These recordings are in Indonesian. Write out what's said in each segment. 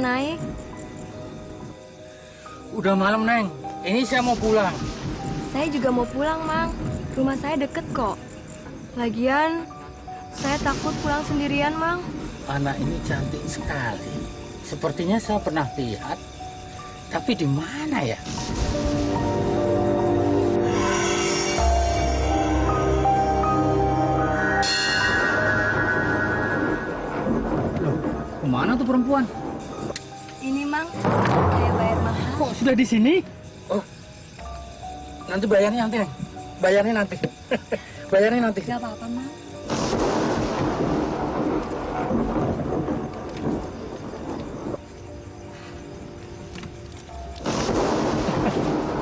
naik? Udah malam, Neng. Ini saya mau pulang. Saya juga mau pulang, Mang. Rumah saya deket kok. Lagian, saya takut pulang sendirian, Mang. Anak ini cantik sekali. Sepertinya saya pernah lihat. Tapi di mana ya? Loh, kemana tuh perempuan? Ini, Mang. Saya bayar mahal. Kok sudah di sini? Oh, nanti bayarnya nanti, Neng. Bayarnya nanti. Bayarnya nanti. Gak apa-apa, Mang.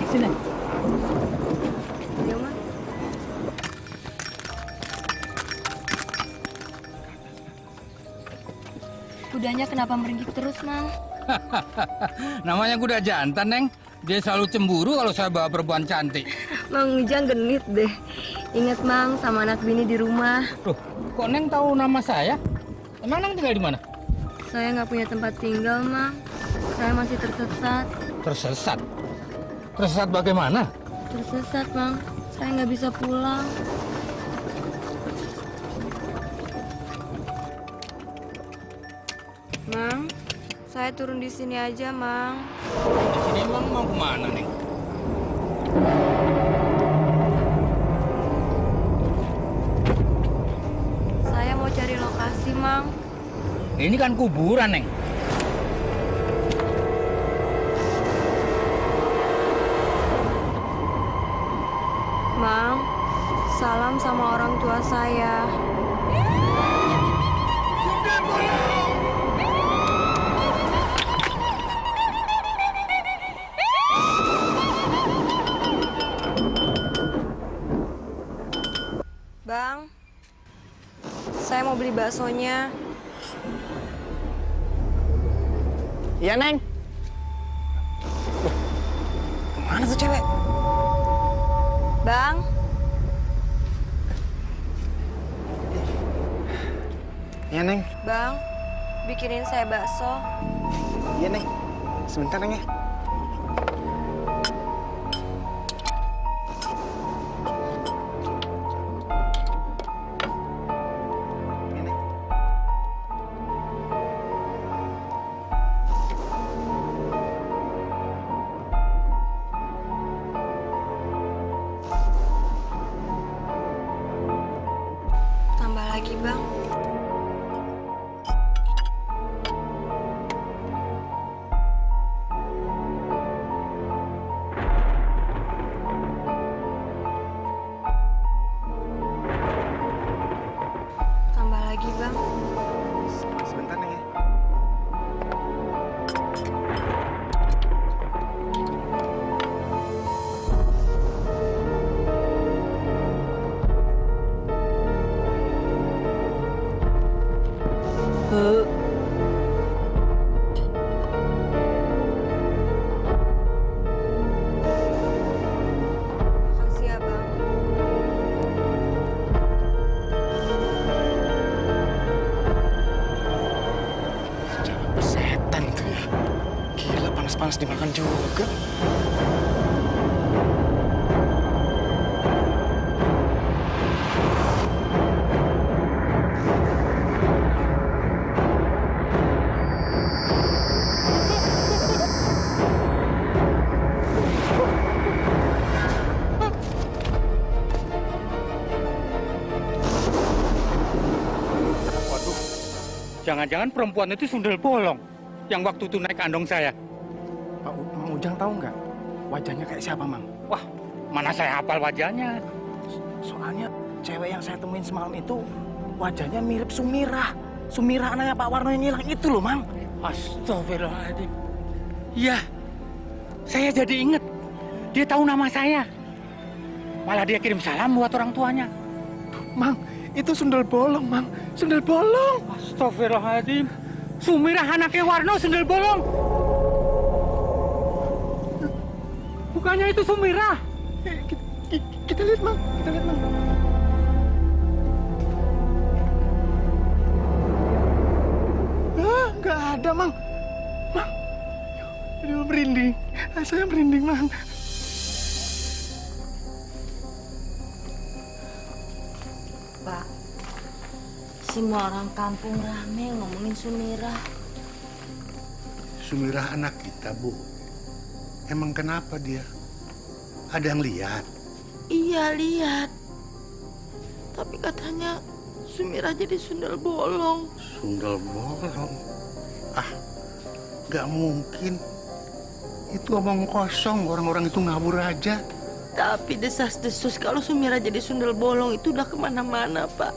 Sini. Iya, Mang. Kudanya kenapa meringkik terus, Mang? Namanya kuda jantan, Neng. Dia selalu cemburu kalau saya bawa perempuan cantik. Mang Ujang genit deh. Ingat, Mang, sama anak bini di rumah. Loh, kok Neng tahu nama saya? Emang Neng tinggal di mana? Saya nggak punya tempat tinggal, Mang. Saya masih tersesat. Tersesat? Tersesat bagaimana? Tersesat, Mang. Saya nggak bisa pulang. Mang, saya turun di sini aja, Mang. Di sini emang mau kemana, Neng? Saya mau cari lokasi, Mang. Ini kan kuburan, Neng. Mang, salam sama orang tua saya. Bang, saya mau beli baksonya. Iya, Neng. Kemana tuh cewek? Bang, Iya, Neng. Bang, bikinin saya bakso. Iya, Neng. Sebentar, Neng ya. Iya, Neng. Tambah lagi, Bang. Tambah lagi, Bang. Sebentar, Neng ya. Makasih ya, Bang. Cewek setan tuh ya. Gila, panas-panas dimakan juga. Waduh, jangan-jangan perempuan itu sundel bolong yang waktu itu naik kandong saya. Mang Ujang tahu nggak wajahnya kayak siapa, Mang? Wah, mana saya hafal wajahnya. Soalnya cewek yang saya temuin semalam itu wajahnya mirip Sumirah. Sumirah anaknya Pak Warno yang hilang itu loh, Mang. Astagfirullahaladzim. Iya, saya jadi inget. Dia tahu nama saya. Malah dia kirim salam buat orang tuanya. Mang, itu sundel bolong, Mang. Sundel bolong. Astagfirullahaladzim. Sumirah anaknya Warno sundel bolong. Bukannya itu Sumirah. Kita lihat, Mang. Kita lihat, Mang. Nggak ada, Mang. Mang, Aduh, merinding. Saya merinding, Mang. Pak, semua orang kampung rame ngomongin Sumirah. Sumirah anak kita, Bu. Emang kenapa dia? Ada yang lihat? Iya, lihat. Tapi katanya Sumirah jadi sundel bolong. Sundel bolong. Ah, nggak mungkin. Itu omong kosong, orang-orang itu ngawur aja. Tapi desas-desus kalau Sumirah jadi sundel bolong itu udah kemana-mana, Pak.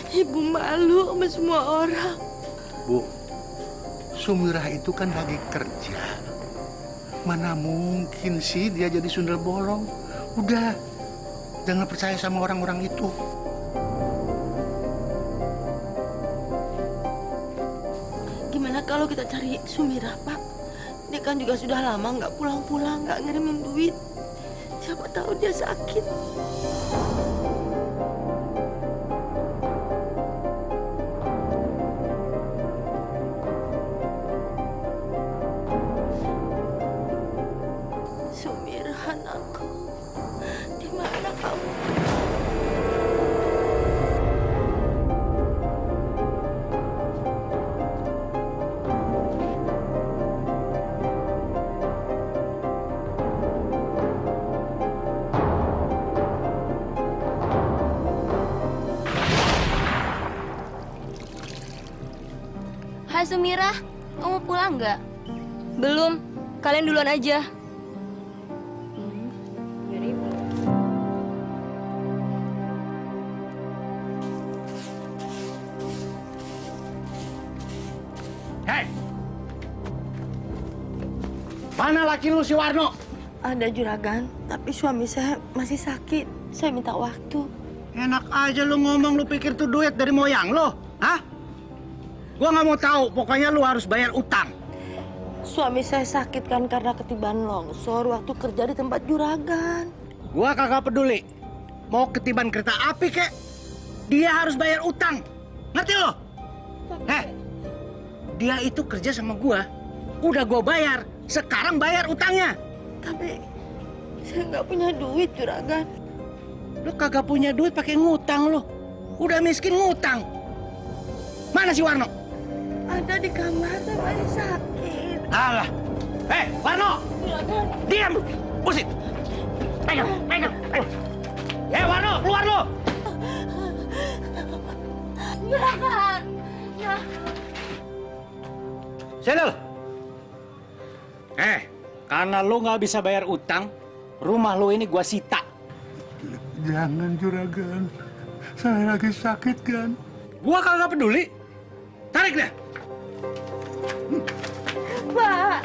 Ibu malu sama semua orang. Bu, Sumirah itu kan lagi kerja. Mana mungkin sih dia jadi sundel bolong? Udah, jangan percaya sama orang-orang itu. Gimana kalau kita cari Sumirah, Pak? Dia kan juga sudah lama nggak pulang-pulang, nggak ngirimin duit. Siapa tahu dia sakit. Sumirah, anakku, di mana kamu? Hai Sumirah, kamu pulang nggak? Belum, kalian duluan aja. Hei! Mana laki lu si Warno? Ada juragan, tapi suami saya masih sakit. Saya minta waktu. Enak aja lu ngomong, lu pikir tuh duit dari moyang lo? Hah? Gua nggak mau tahu, pokoknya lu harus bayar utang. Suami saya sakit kan karena ketiban longsor waktu kerja di tempat juragan. Gua kagak peduli. Mau ketiban kereta api kek, dia harus bayar utang. Ngerti lo? Dia itu kerja sama gua. Udah gua bayar, sekarang bayar utangnya. Tapi saya nggak punya duit, juragan. Lu kagak punya duit pakai ngutang lo. Udah miskin ngutang. Mana si Warno? Ada di kamar, saya masih sakit. Alah. Warno! Juragan. Diam! Busit! Pegang! Ayo. Warno, keluar lo! Juragan! Ya. Sendal! Karena lo nggak bisa bayar utang, rumah lo ini gua sita. Jangan, juragan. Saya lagi sakit, kan? Gua kagak peduli. Tarik deh! Pak!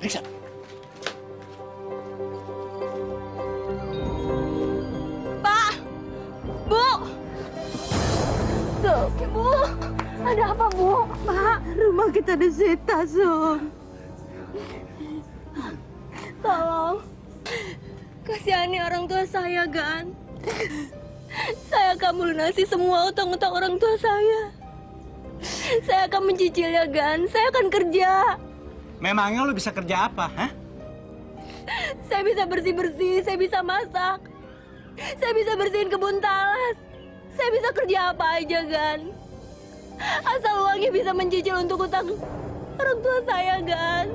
Periksa. Pak! Bu! Sob, Bu! Ada apa, Bu? Pak, rumah kita disita, Sob. Tolong. Kasihani orang tua saya, Gan. Saya akan melunasi semua utang-utang orang tua saya. Saya akan mencicilnya, Gan. Saya akan kerja. Memangnya lo bisa kerja apa, hah? Saya bisa bersih-bersih, saya bisa masak. Saya bisa bersihin kebun talas. Saya bisa kerja apa aja, Gan. Asal uangnya bisa mencicil untuk utang orang tua saya, Gan.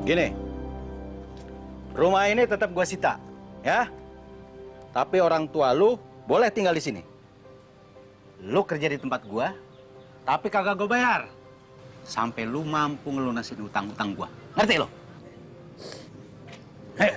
Gini, rumah ini tetap gua sita, ya. Tapi orang tua lu boleh tinggal di sini. Lu kerja di tempat gua, tapi kagak gua bayar. Sampai lu mampu ngelunasin utang-utang gua. Ngerti lo? Hei.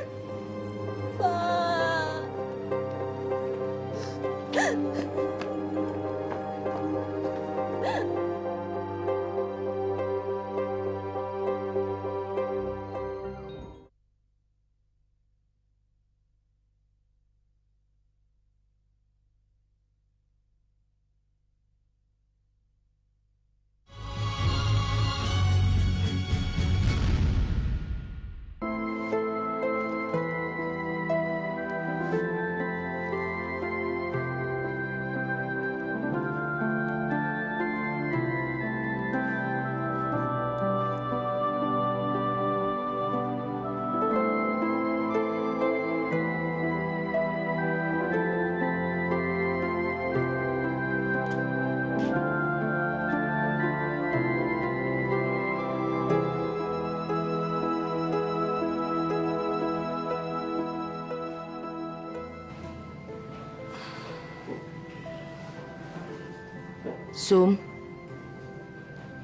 Sum,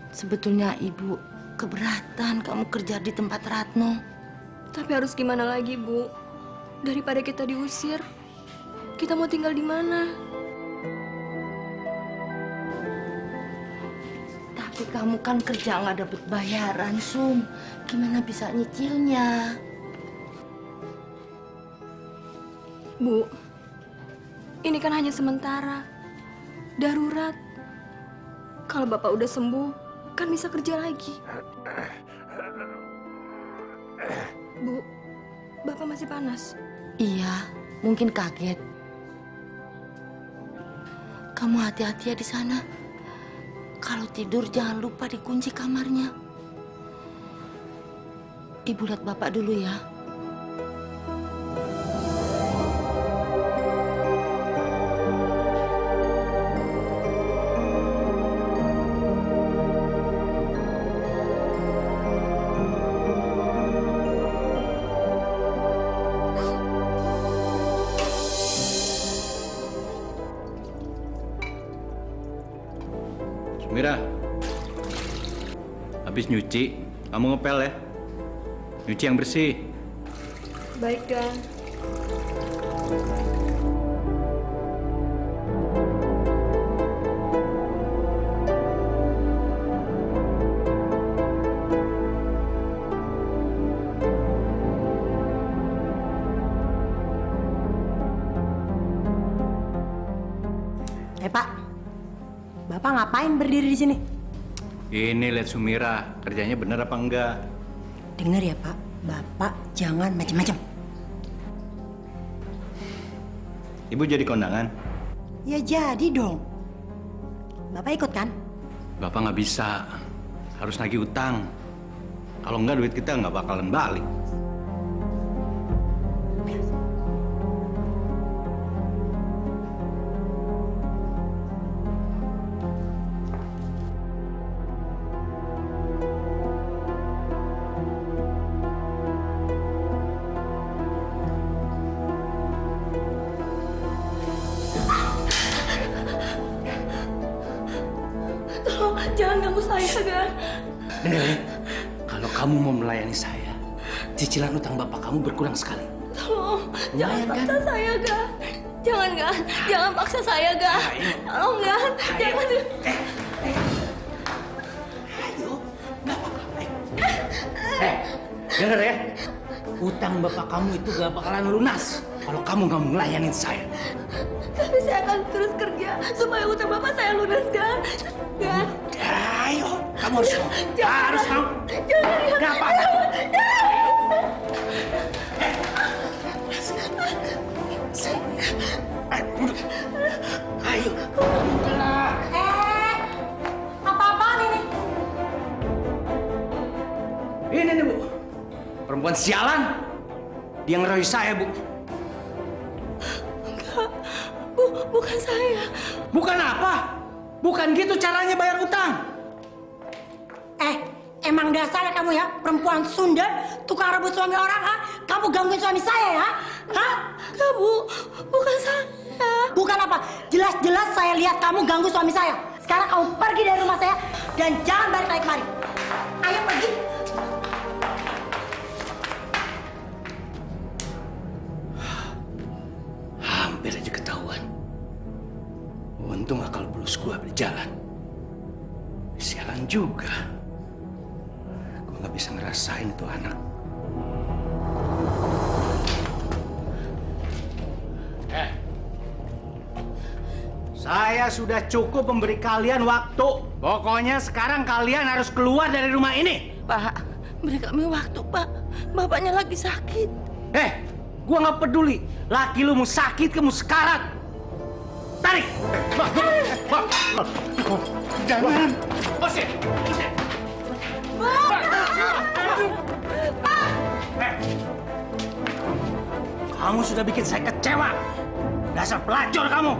sebetulnya ibu keberatan kamu kerja di tempat Ratno. Tapi harus gimana lagi, Bu? Daripada kita diusir, kita mau tinggal di mana? Tapi kamu kan kerja nggak dapet bayaran, Sum. Gimana bisa nyicilnya? Bu, ini kan hanya sementara. Darurat. Kalau Bapak udah sembuh, kan bisa kerja lagi. Bu, Bapak masih panas? Iya, mungkin kaget. Kamu hati-hati ya di sana. Kalau tidur jangan lupa dikunci kamarnya. Ibu lihat Bapak dulu ya. Mira, habis nyuci, kamu ngepel ya. Nyuci yang bersih. Baik, Gang. Pak, Bapak ngapain berdiri di sini? Ini lihat Sumira, kerjanya bener apa enggak? Dengar ya Pak, Bapak jangan macam-macam. Ibu jadi kondangan? Ya jadi dong. Bapak ikut kan? Bapak nggak bisa, harus nagih utang. Kalau enggak duit kita nggak bakalan balik. Tolong, jangan ganggu saya, Gang. Dengar ya, kalau kamu mau melayani saya, cicilan utang bapak kamu berkurang sekali. Tolong, jangan Lumayan, paksa saya, Gang. Jangan, Gang. Jangan paksa saya, Gang. Tolong, Gang. Jangan. Ayo, nggak apa-apa. Dengar ya, utang bapak kamu itu gak bakalan lunas kalau kamu nggak mau ngelayanin saya. Tapi saya akan terus kerja supaya utang Bapak saya lunas, Gang. Gang. Ayo, kamu harus mau. Harus mau. Jangan, Gang. Nggak apa-apa. Ayo, udahlah. Apa-apaan ini? Ini nih, Bu. Perempuan sialan. Dia ngeroyok saya, Bu. Bukan saya. Bukan apa? Bukan gitu caranya bayar utang. Emang dasarnya kamu ya, perempuan Sunda, tukang rebut suami orang, ha? Kamu gangguin suami saya ya? Hah? Kamu, bukan saya. Bukan apa? Jelas-jelas saya lihat kamu ganggu suami saya. Sekarang kamu pergi dari rumah saya dan jangan balik lagi kemari. Ayo pergi. Hampir aja ketahuan. Untung akal bulus gua berjalan. Sialan juga. Gua nggak bisa ngerasain tuh anak. Saya sudah cukup memberi kalian waktu. Pokoknya sekarang kalian harus keluar dari rumah ini. Pak, beri kami waktu, Pak. Bapaknya lagi sakit. Gua nggak peduli. Laki lu mau sakit, kamu sekarat. Tarik. Jangan. Bosnya. Kamu sudah bikin saya kecewa. Dasar pelacur kamu.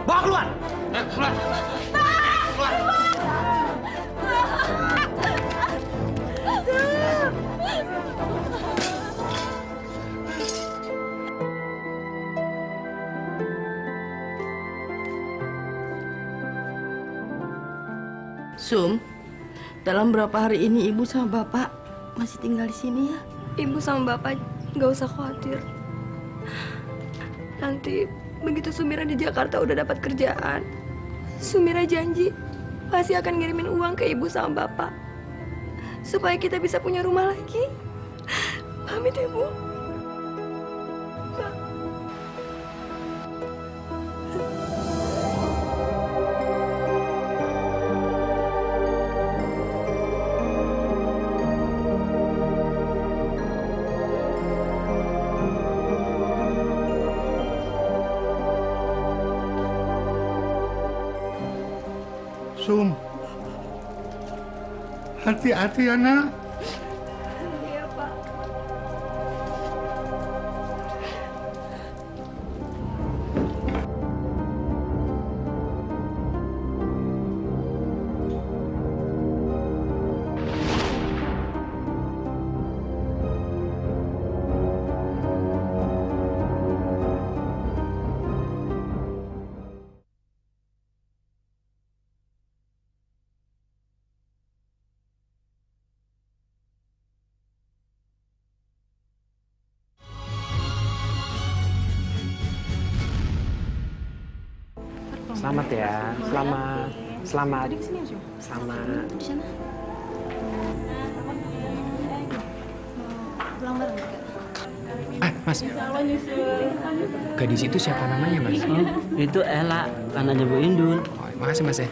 Bawa keluar. Keluar. Keluar. Sum, dalam berapa hari ini ibu sama bapak masih tinggal di sini ya? Ibu sama bapak nggak usah khawatir. Nanti begitu Sumira di Jakarta udah dapat kerjaan, Sumira janji pasti akan ngirimin uang ke ibu sama bapak supaya kita bisa punya rumah lagi. Pamit ya, Bu. Sum, hati-hati ya nak. Iya, Pak. Selamat ya, selamat. Selamat. Mas. Gadis itu siapa namanya, Mas? Itu Ella, anaknya Bu Indun. Oh, makasih, Mas ya.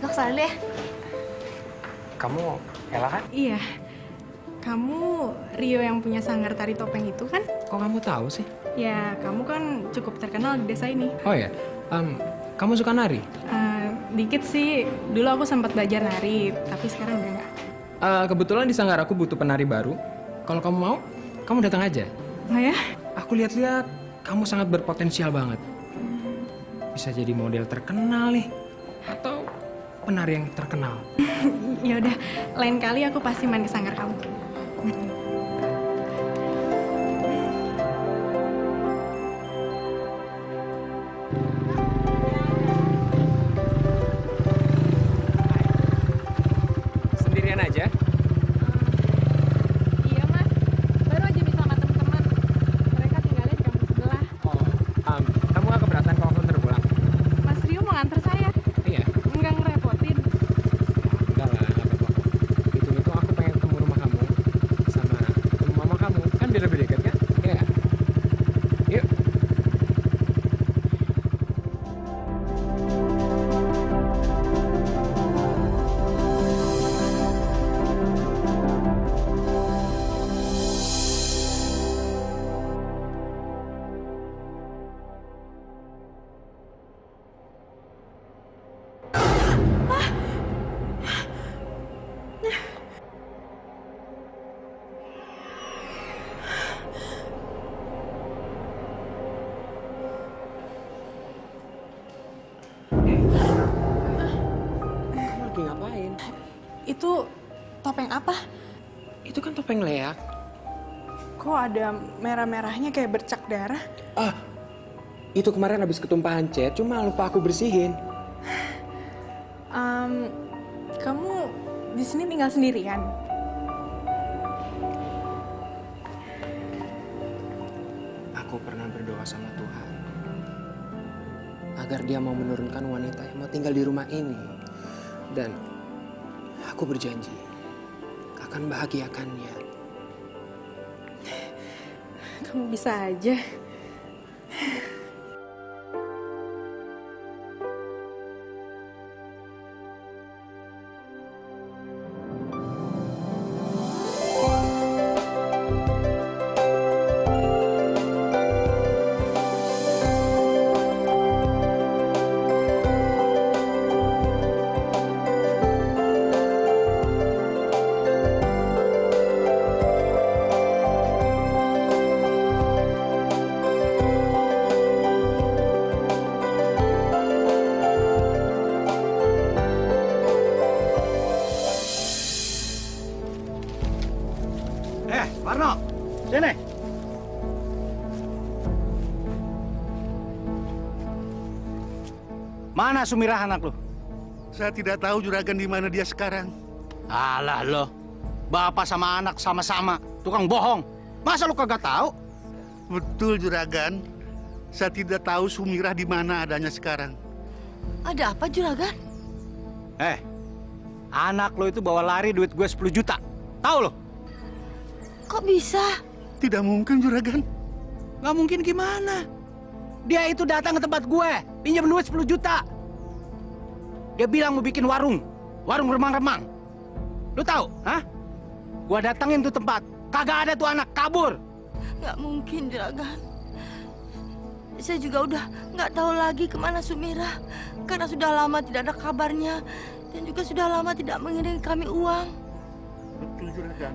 Lo kesana dulu ya? Kamu Ella kan? Iya. Kamu Rio yang punya sanggar tari topeng itu kan? Kok kamu tahu sih? Ya, kamu kan cukup terkenal di desa ini. Oh ya, kamu suka nari? Dikit sih. Dulu aku sempat belajar nari, tapi sekarang udah nggak. Kebetulan di sanggar aku butuh penari baru. Kalau kamu mau, kamu datang aja. Oh ya? Aku lihat-lihat kamu sangat berpotensial banget. Bisa jadi model terkenal nih, atau penari yang terkenal. Ya udah, lain kali aku pasti main ke sanggar kamu. Sendirian aja? Iya mas, baru aja bisa sama teman-teman. Mereka tinggalnya di kampung sebelah. Oh, kamu gak keberatan kalau aku ntar pulang? Mas Rio mau nganter saya? Iya. Enggak ngerepotin. Enggak lah, nggak apa-apa. Hitung-hitung aku pengen ketemu rumah kamu sama ketemu mama kamu. Kan biar lebih dekat kan? Iya. Yuk. Kamu lagi ngapain? Itu topeng apa? Itu kan topeng leak. Kok ada merah-merahnya kayak bercak darah? Itu kemarin habis ketumpahan cat, cuma lupa aku bersihin. Kamu di sini tinggal sendirian? Aku pernah berdoa sama Tuhan agar Dia mau menurunkan wanita yang mau tinggal di rumah ini, dan aku berjanji akan bahagiakannya. Kamu bisa aja. Warno, sini. Mana Sumirah anak lu? Saya tidak tahu juragan di mana dia sekarang. Alah lo, bapak sama anak sama-sama, tukang bohong. Masa lu kagak tahu? Betul juragan. Saya tidak tahu Sumirah di mana adanya sekarang. Ada apa juragan? Anak lo itu bawa lari duit gue 10 juta. Tahu lo? Kok bisa? Tidak mungkin juragan. Gak mungkin gimana? Dia itu datang ke tempat gue, pinjam duit 10 juta. Dia bilang mau bikin warung remang-remang. Lu tahu, hah? Gua datengin tuh tempat, kagak ada tuh anak, kabur. Nggak mungkin juragan. Saya juga udah nggak tahu lagi kemana Sumirah. Karena sudah lama tidak ada kabarnya. Dan juga sudah lama tidak mengirim kami uang. Betul juragan.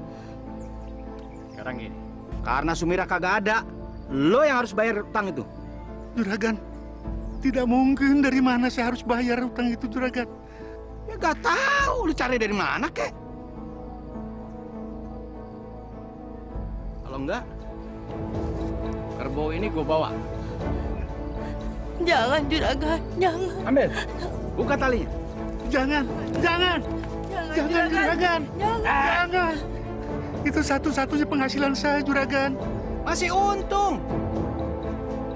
Sekarang gini, karena Sumirah kagak ada, lo yang harus bayar utang itu. Juragan, tidak mungkin. Dari mana saya harus bayar utang itu juragan? Ya gak tahu, lu cari dari mana kek? Kalau enggak, kerbau ini gue bawa. Jangan juragan, jangan. Ambil, buka talinya. Jangan. Jangan juragan. Jangan. Itu satu-satunya penghasilan saya juragan. Masih untung.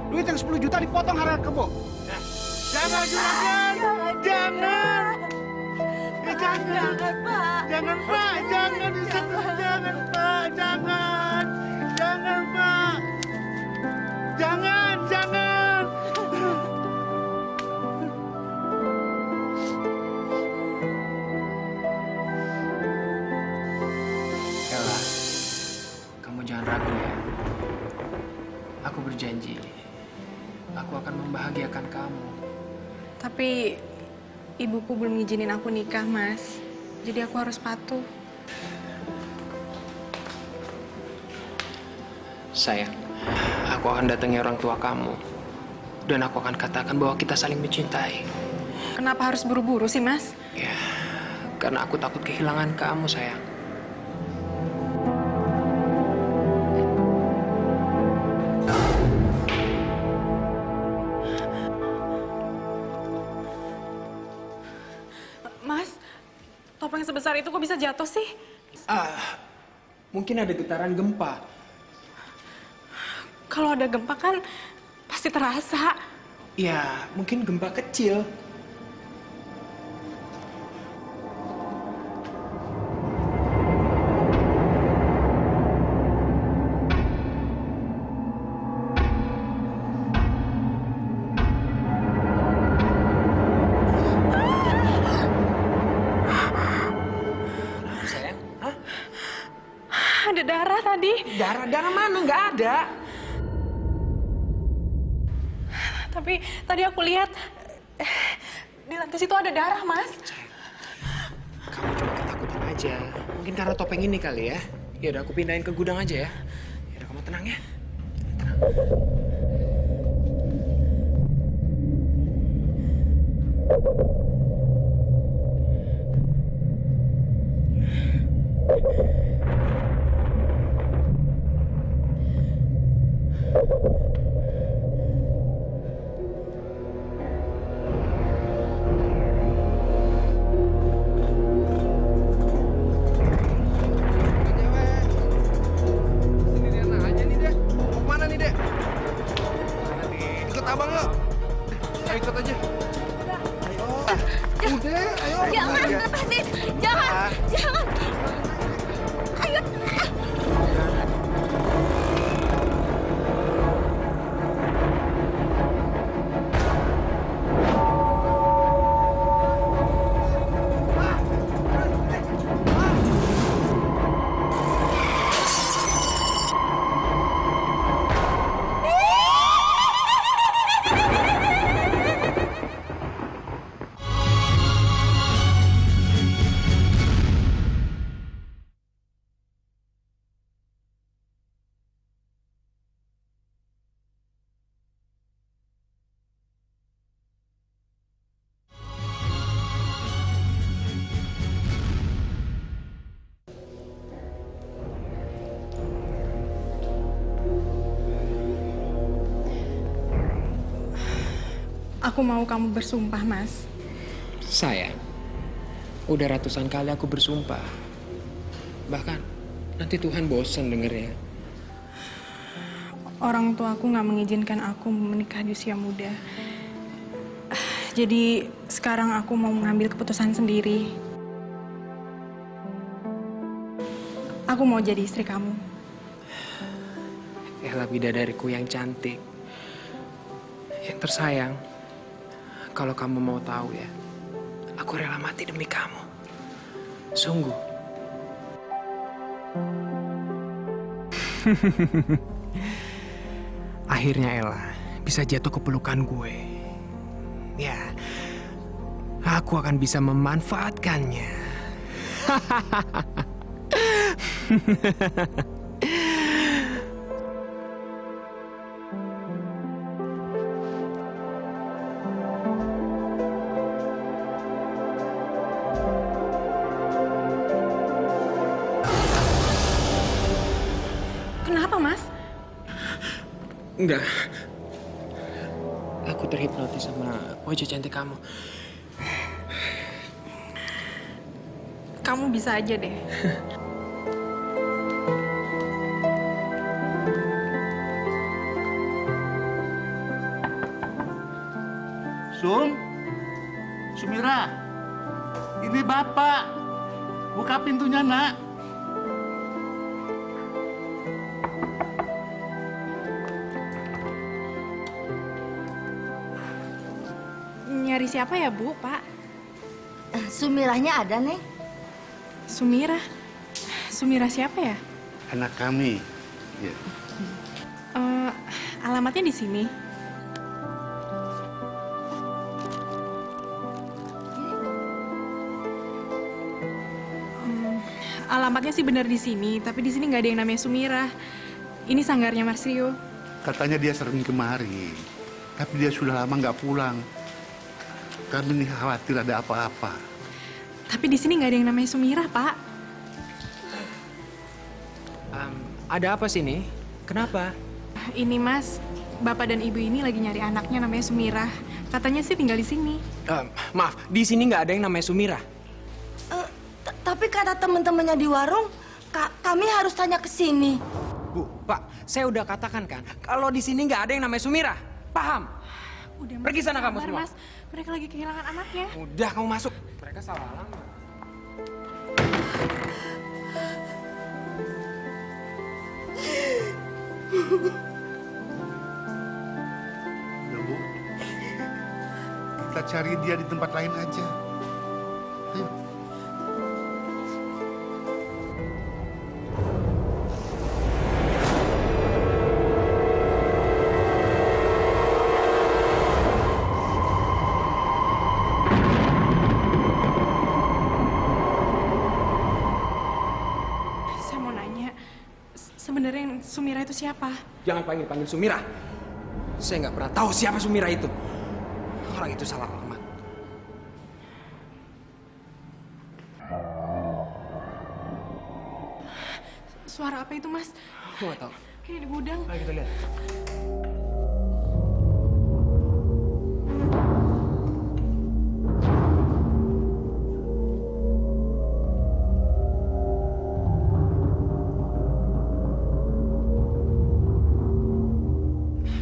Duit yang 10 juta dipotong harga kebo. Jangan juragan. Jangan. Jangan, Pak. Jangan Pak. Jangan di situ. Jangan Pak. Jangan. Jangan Pak. Jangan. Ella, kamu jangan ragu ya. Aku berjanji, aku akan membahagiakan kamu. Tapi ibuku belum ngizinin aku nikah, Mas. Jadi aku harus patuh. Sayang, aku akan datangi orang tua kamu. Dan aku akan katakan bahwa kita saling mencintai. Kenapa harus buru-buru sih, Mas? Ya, karena aku takut kehilangan kamu, sayang. Mas, topeng sebesar itu kok bisa jatuh sih? Mungkin ada getaran gempa. Kalau ada gempa kan pasti terasa. Ya, mungkin gempa kecil. Sayang, hah? Ada darah tadi. Darah mana? Nggak ada. Tapi tadi aku lihat di lantai situ ada darah, Mas. Kamu cuma ketakutan aja. Mungkin karena topeng ini kali ya. Ya udah aku pindahin ke gudang aja ya. Ya udah kamu tenang ya. Tenang. Aku mau kamu bersumpah, Mas. Sayang, udah ratusan kali aku bersumpah. Bahkan nanti Tuhan bosan dengernya. Orang tua aku nggak mengizinkan aku menikah di usia muda. Jadi sekarang aku mau mengambil keputusan sendiri. Aku mau jadi istri kamu. Ella bidadariku yang cantik, yang tersayang. Kalau kamu mau tahu ya, aku rela mati demi kamu. Sungguh. Akhirnya Ella bisa jatuh ke pelukan gue. Ya, aku akan bisa memanfaatkannya. Kenapa, Mas? Enggak. Aku terhipnotis sama wajah cantik kamu. Kamu bisa aja deh. Sumira, ini Bapak. Buka pintunya, Nak. Nyari siapa ya, Bu, Pak? Sumirahnya ada, Neng. Sumira. Sumira siapa ya? Anak kami. Ya. Alamatnya di sini. Alamatnya sih benar di sini, tapi di sini nggak ada yang namanya Sumira. Ini sanggarnya Mas Rio. Katanya dia sering kemari, tapi dia sudah lama nggak pulang. Kami ini khawatir ada apa-apa. Tapi di sini nggak ada yang namanya Sumira, Pak. Ada apa sih nih? Kenapa? Ini Mas, Bapak dan Ibu ini lagi nyari anaknya namanya Sumira. Katanya sih tinggal di sini. Maaf, di sini nggak ada yang namanya Sumira. Tapi kata teman-temannya di warung, kami harus tanya ke sini. Bu, Pak, saya udah katakan kan, kalau di sini nggak ada yang namanya Sumira. Paham? Udah, Mas, Pergi sana kamu sabar, semua. Mas. Mereka lagi kehilangan anaknya. Udah, kamu masuk. Mereka salah alamat. Ya, Bu. Kita cari dia di tempat lain aja. Ayo. Saya mau nanya, sebenarnya yang Sumira itu siapa? Jangan panggil Sumira. Saya nggak pernah tahu siapa Sumira itu. Orang itu salah alamat. Suara apa itu, Mas? Aku nggak tahu. Kayak di gudang. Ayo kita lihat.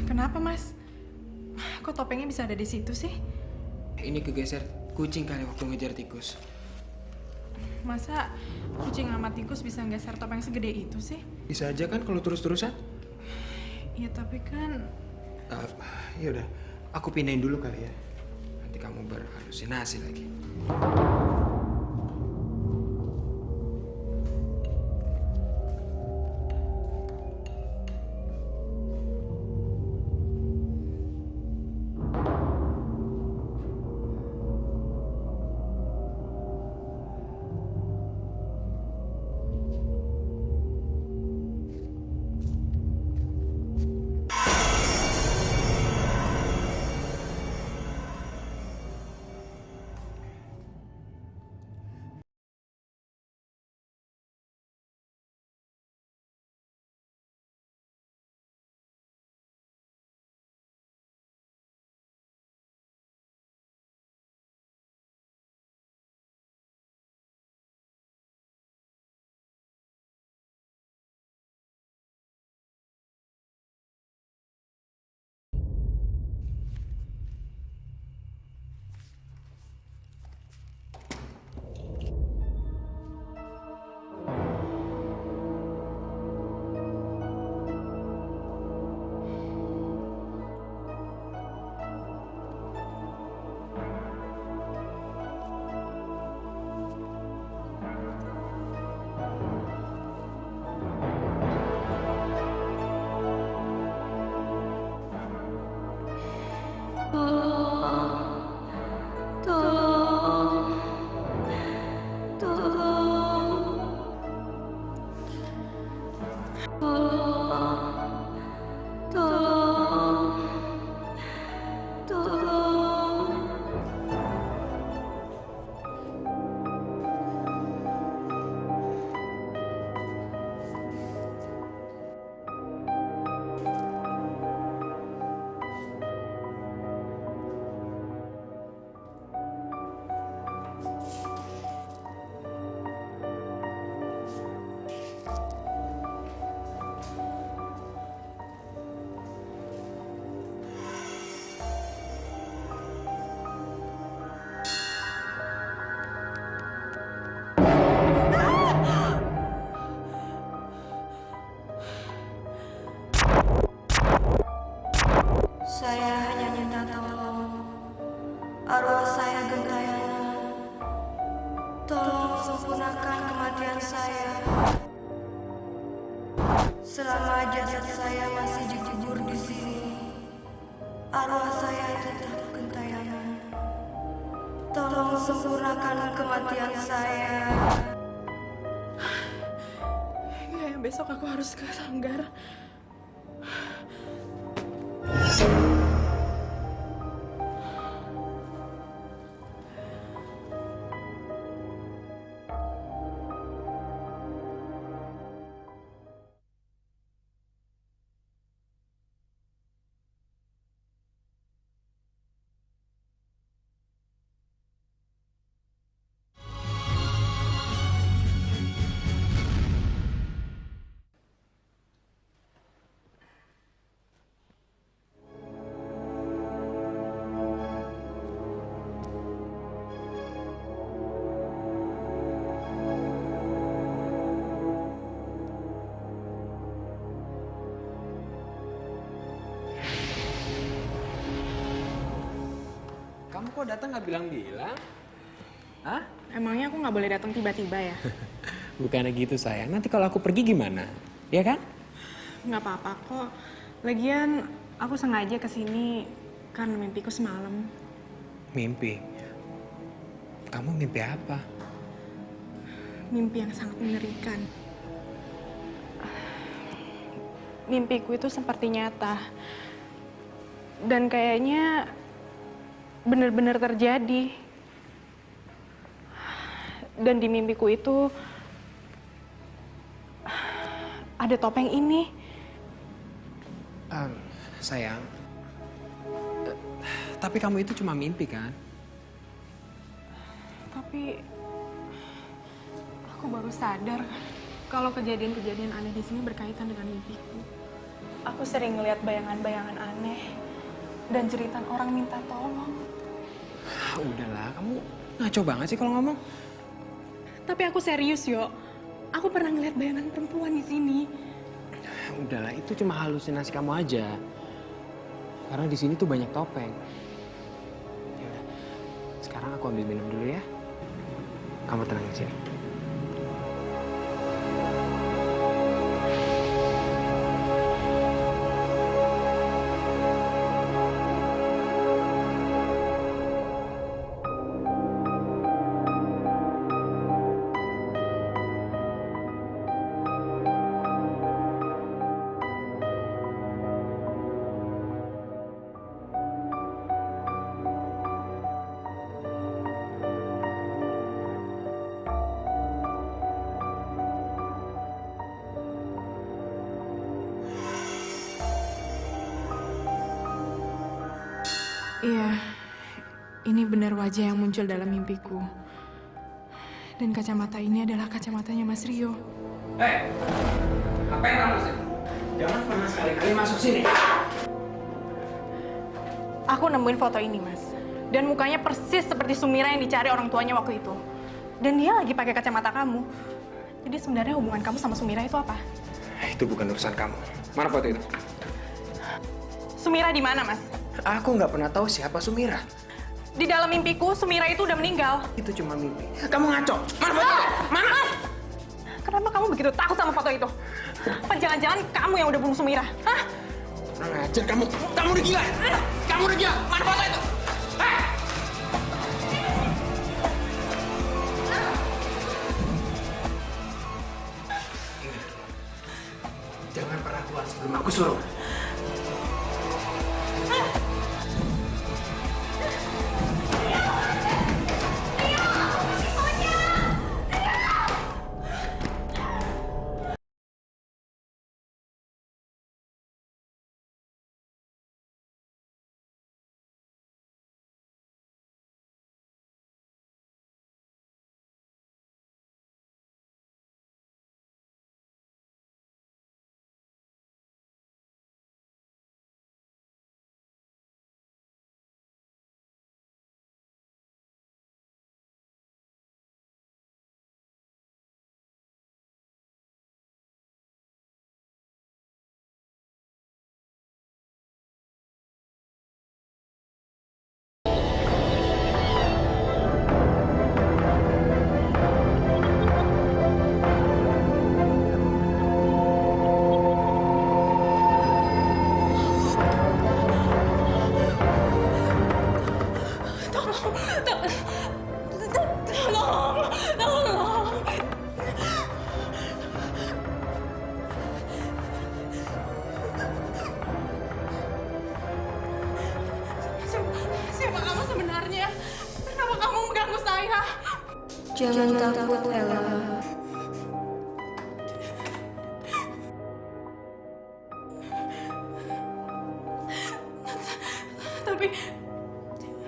Kenapa, Mas? Kok topengnya bisa ada di situ sih? Ini kegeser kucing kali waktu ngejar tikus. Masa kucing sama tikus bisa nggeser topeng segede itu sih? Bisa aja kan kalau terus-terusan? Ya tapi kan... Ya udah, aku pindahin dulu kali ya. Nanti kamu berhalusinasi lagi. sempurnakan kematian saya. Selama jasad saya masih dikubur di sini, arwah saya tetap gentayangan. Tolong sempurnakan kematian saya. Kayaknya besok aku harus ke Sanggar. Kamu kok datang nggak bilang-bilang? Hah? Emangnya aku nggak boleh datang tiba-tiba ya? Bukannya gitu sayang. Nanti kalau aku pergi gimana? Ya kan? Nggak apa-apa kok. Lagian aku sengaja kesini karena mimpiku semalam. Mimpi? Kamu mimpi apa? Mimpi yang sangat mengerikan. Mimpiku itu seperti nyata. Dan kayaknya benar-benar terjadi. Dan di mimpiku itu ada topeng ini. Sayang, tapi kamu itu cuma mimpi kan? Tapi aku baru sadar kalau kejadian-kejadian aneh di sini berkaitan dengan mimpiku. Aku sering ngeliat bayangan-bayangan aneh dan jeritan orang minta tolong. Udahlah, kamu ngaco banget sih kalau ngomong. Tapi aku serius, yo. Aku pernah ngeliat bayangan perempuan di sini. Udahlah, itu cuma halusinasi kamu aja. Karena di sini tuh banyak topeng. Ya udah, sekarang aku ambil minum dulu ya. Kamu tenang di sini. Iya, ini benar wajah yang muncul dalam mimpiku. Dan kacamata ini adalah kacamatanya Mas Rio. Hei, ngapain kamu sini? Jangan pernah sekali-kali masuk sini. Aku nemuin foto ini, Mas. Dan mukanya persis seperti Sumira yang dicari orang tuanya waktu itu. Dan dia lagi pakai kacamata kamu. Jadi sebenarnya hubungan kamu sama Sumira itu apa? Itu bukan urusan kamu. Mana foto itu? Sumira di mana, Mas? Aku nggak pernah tahu siapa Sumira. Di dalam mimpiku, Sumira itu udah meninggal. Itu cuma mimpi. Kamu ngaco. Mana foto? Mana? Kenapa kamu begitu takut sama foto itu? Apa jangan-jangan kamu yang udah bunuh Sumira? Hah? Kurang ajar kamu. Kamu udah gila. Kamu udah gila. Mana foto itu? Hei! Jangan pernah keluar sebelum aku suruh. Jangan takut, Ella. Tapi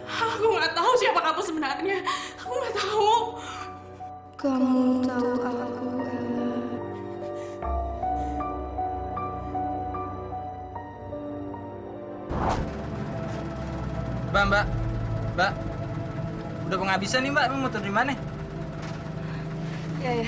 aku nggak tahu siapa kamu sebenarnya. Aku nggak tahu. Kamu tahu aku, Ella. Mbak. Udah penghabisan nih, Mbak. Mau motor di mana? Ya.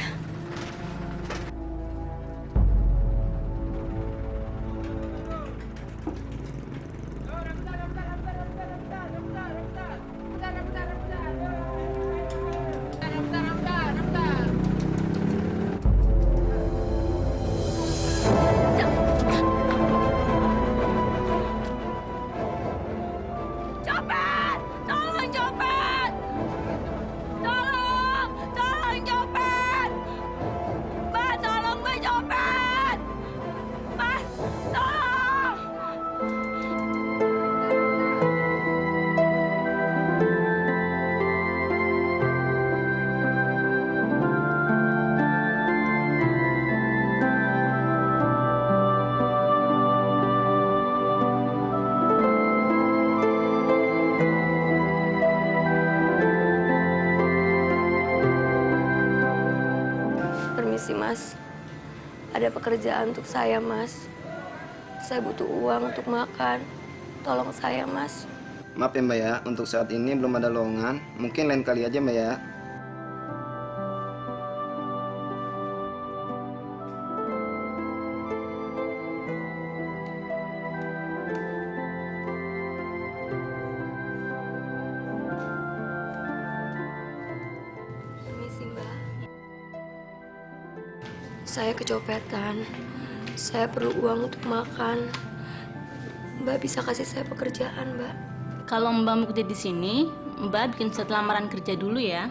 Copet! Tolong copet! Tolong! Tolong copet! Mas, tolong gue copet! Mas, tolong! Permisi, Mas. Ada pekerjaan untuk saya, Mas. Saya butuh uang untuk makan. Tolong saya, Mas. Maaf ya, Mbak ya. Untuk saat ini belum ada lowongan. Mungkin lain kali aja, Mbak ya. Permisi, Mbak. Saya kecopetan. Saya perlu uang untuk makan. Mbak bisa kasih saya pekerjaan, Mbak. Kalau Mbak mau kerja di sini, Mbak bikin surat lamaran kerja dulu ya.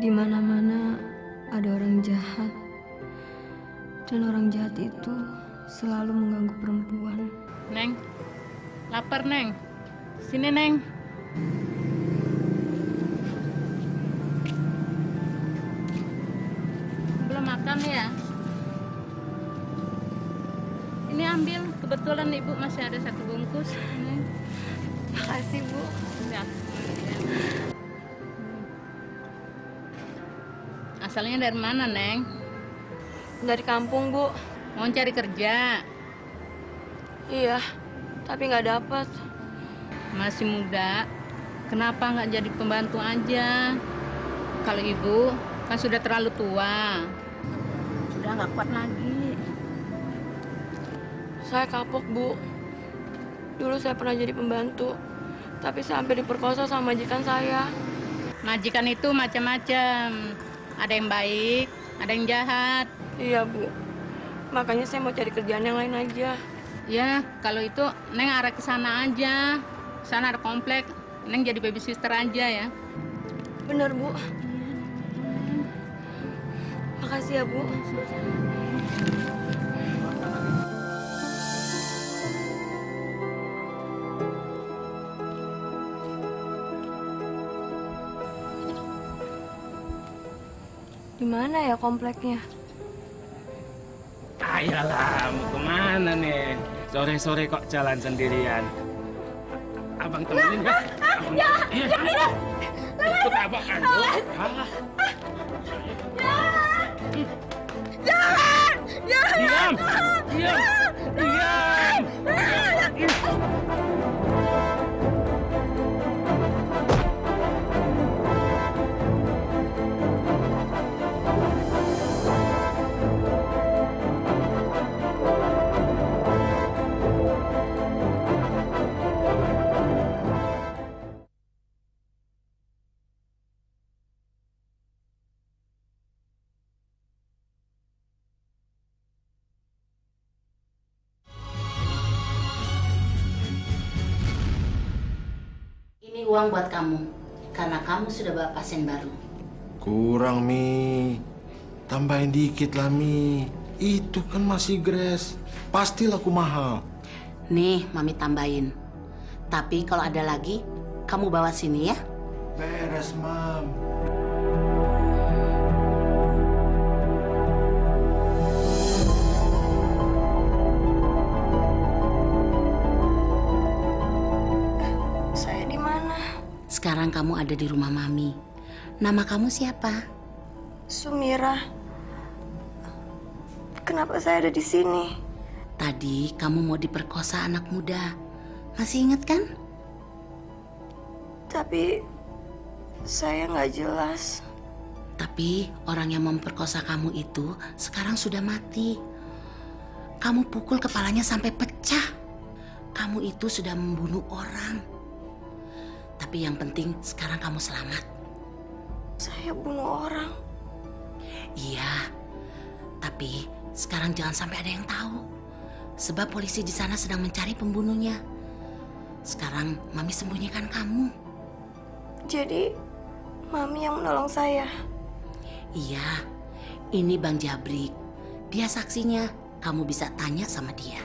Di mana-mana ada orang jahat. Dan orang jahat itu selalu mengganggu perempuan. Neng, lapar, Neng. Sini, Neng. Belum makan ya? Ini ambil, kebetulan Ibu masih ada 1 bungkus. Neng. Makasih, Bu. Ya. Asalnya dari mana, Neng? Dari kampung, Bu. Mau cari kerja? Iya, tapi nggak dapat. Masih muda, kenapa nggak jadi pembantu aja? Kalau Ibu kan sudah terlalu tua, sudah nggak kuat lagi. Saya kapok, Bu. Dulu saya pernah jadi pembantu, tapi saya hampir diperkosa sama majikan saya. Majikan itu macam-macam. Ada yang baik, ada yang jahat. Iya, Bu. Makanya saya mau cari kerjaan yang lain aja. Ya, kalau itu Neng arah ke sana aja. Sana ada komplek. Neng jadi babysitter aja ya. Bener, Bu. Makasih ya, Bu. Di mana ya kompleknya? Ayolah, mau kemana nih? Sore-sore kok jalan sendirian. Abang temenin kan? Ikut abang kan? Jangan! Diam! Diam! uang buat kamu karena kamu sudah bawa pasien baru. Kurang, Mi. Tambahin dikit lah, Mi. Itu kan masih gres. Pasti laku mahal. Nih, Mami tambahin. Tapi kalau ada lagi, kamu bawa sini ya. Beres, Mam. Saya di mana? Sekarang kamu ada di rumah Mami. Nama kamu siapa? Sumira. Kenapa saya ada di sini? Tadi kamu mau diperkosa anak muda. Masih ingat kan? Tapi saya nggak jelas. Tapi orang yang memperkosa kamu itu sekarang sudah mati. Kamu pukul kepalanya sampai pecah. Kamu itu sudah membunuh orang. Tapi yang penting sekarang kamu selamat. Saya bunuh orang. Iya, tapi sekarang jangan sampai ada yang tahu. Sebab polisi di sana sedang mencari pembunuhnya. Sekarang Mami sembunyikan kamu. Jadi, Mami yang menolong saya. Iya, ini Bang Jabrik. Dia saksinya. Kamu bisa tanya sama dia.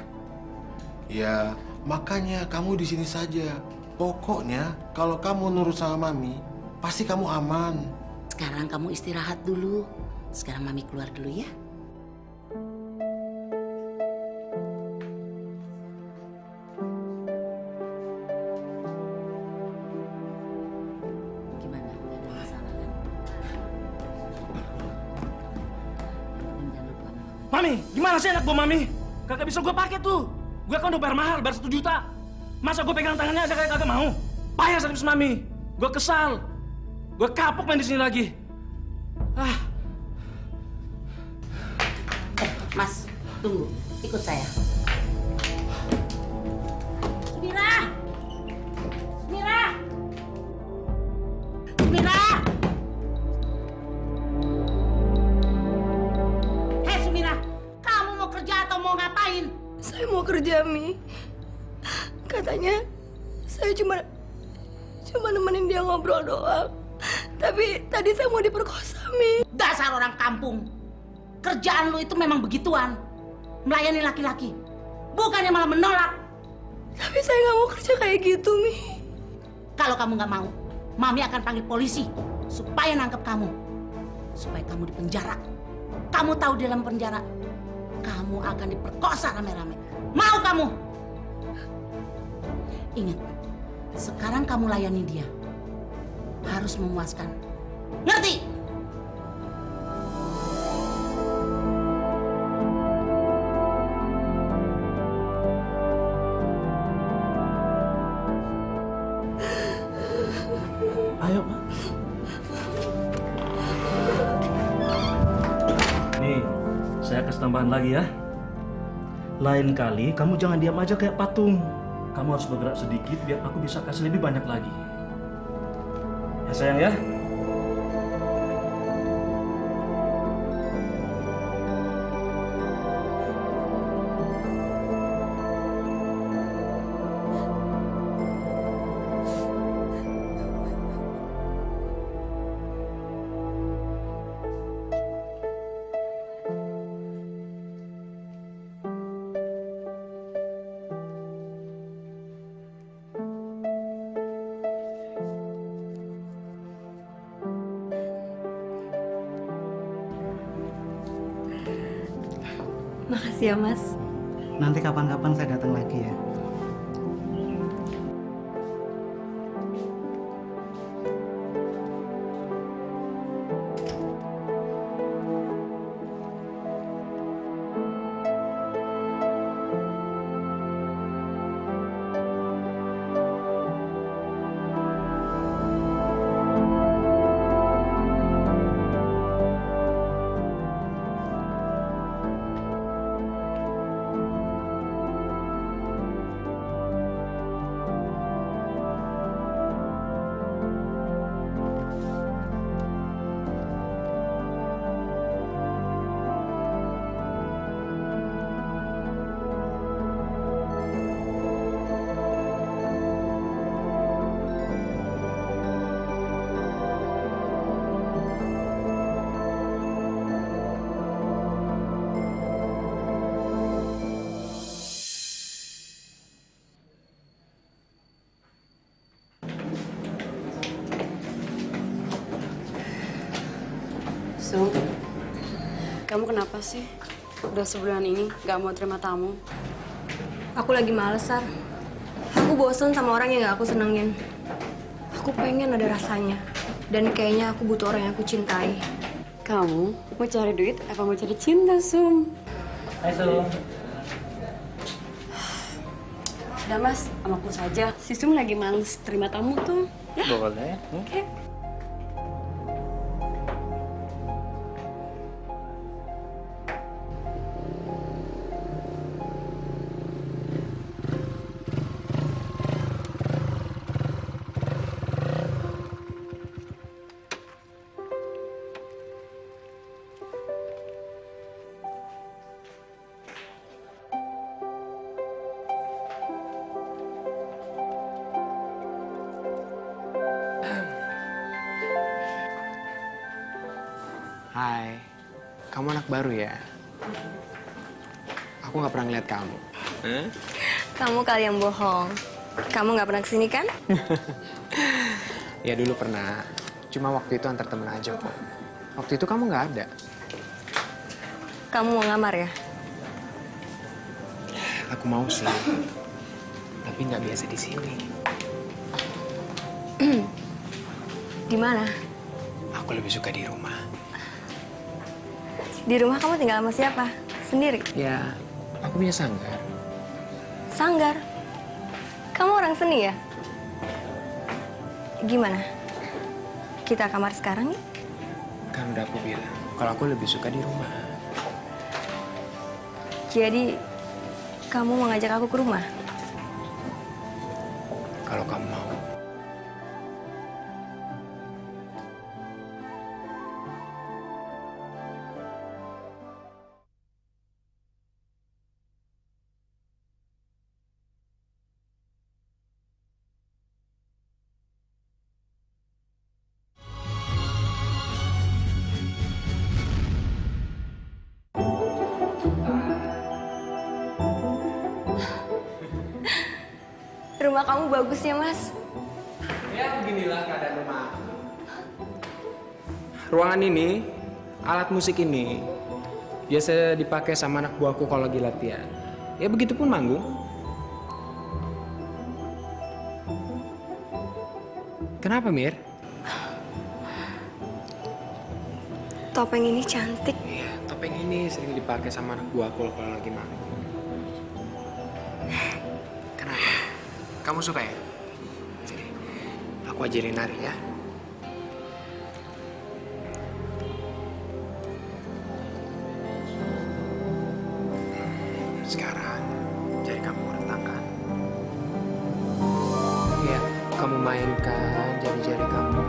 Ya, makanya kamu di sini saja. Pokoknya kalau kamu nurut sama Mami, pasti kamu aman. Sekarang kamu istirahat dulu. Sekarang Mami keluar dulu ya. Gimana? Gak ada masalah kan? Mami, gimana sih anak buah Mami? Kagak bisa gue pakai tuh. Gue kan udah bayar mahal, bayar 1 juta. Masa gue pegang tangannya aja kagak mau? Payah servis Mami. Gue kesal. Gue kapok main di sini lagi. Ah. Mas, tunggu. Ikut saya. Sumira! Sumira! Sumira! Hei Sumira, kamu mau kerja atau mau ngapain? Saya mau kerja, Mi. Katanya saya cuma nemenin dia ngobrol doang. Tapi tadi saya mau diperkosa, Mi. Dasar orang kampung. Kerjaan lu itu memang begituan. Melayani laki-laki. Bukannya malah menolak. Tapi saya nggak mau kerja kayak gitu, Mi. Kalau kamu nggak mau, Mami akan panggil polisi supaya nangkep kamu. Supaya kamu dipenjara. Kamu tahu di dalam penjara, kamu akan diperkosa rame-rame. Mau kamu? Ingat, sekarang kamu layani dia. Harus memuaskan. Ngerti? Ayo, Pak. Nih, saya kasih tambahan lagi ya. Lain kali kamu jangan diam aja kayak patung. Kamu harus bergerak sedikit biar aku bisa kasih lebih banyak lagi. Ya sayang ya. Makasih ya, Mas. Nanti kapan-kapan saya datang lagi ya. Sung, kamu kenapa sih? Udah sebulan ini gak mau terima tamu. Aku lagi males, Sar. Aku bosen sama orang yang gak aku senengin. Aku pengen ada rasanya. Dan kayaknya aku butuh orang yang aku cintai. Kamu mau cari duit apa mau cari cinta, Sung? Hai, Sung. Udah mas, sama aku saja. Si Sung lagi males terima tamu tuh. Ya? Boleh. Oke. Hai, kamu anak baru ya? Aku nggak pernah ngeliat kamu. Kamu kali yang bohong. Kamu nggak pernah kesini kan? Ya dulu pernah, cuma waktu itu antar temen aja kok. Waktu itu kamu nggak ada. Kamu mau ngamar ya? Aku mau sih, tapi nggak biasa di sini. Di mana? Aku lebih suka di rumah. Di rumah kamu tinggal sama siapa? Sendiri? Ya, aku punya sanggar. Sanggar? Kamu orang seni ya? Gimana? Kita kamar sekarang nih? Kan udah aku bilang, kalau aku lebih suka di rumah. Jadi, kamu mau ngajak aku ke rumah? Kalau kamu mau. Rumah kamu bagus ya, Mas? Ya, beginilah keadaan rumah. Ruangan ini, alat musik ini, biasa dipakai sama anak buahku kalau lagi latihan. Ya, begitupun manggung. Kenapa, Mir? Topeng ini cantik. Iya, topeng ini sering dipakai sama anak buahku kalau lagi manggung. Kenapa? Kamu suka ya? Sini, aku ajarin nari ya. Sekarang, jari kamu rentangkan. Iya, kamu mainkan jari-jari kamu.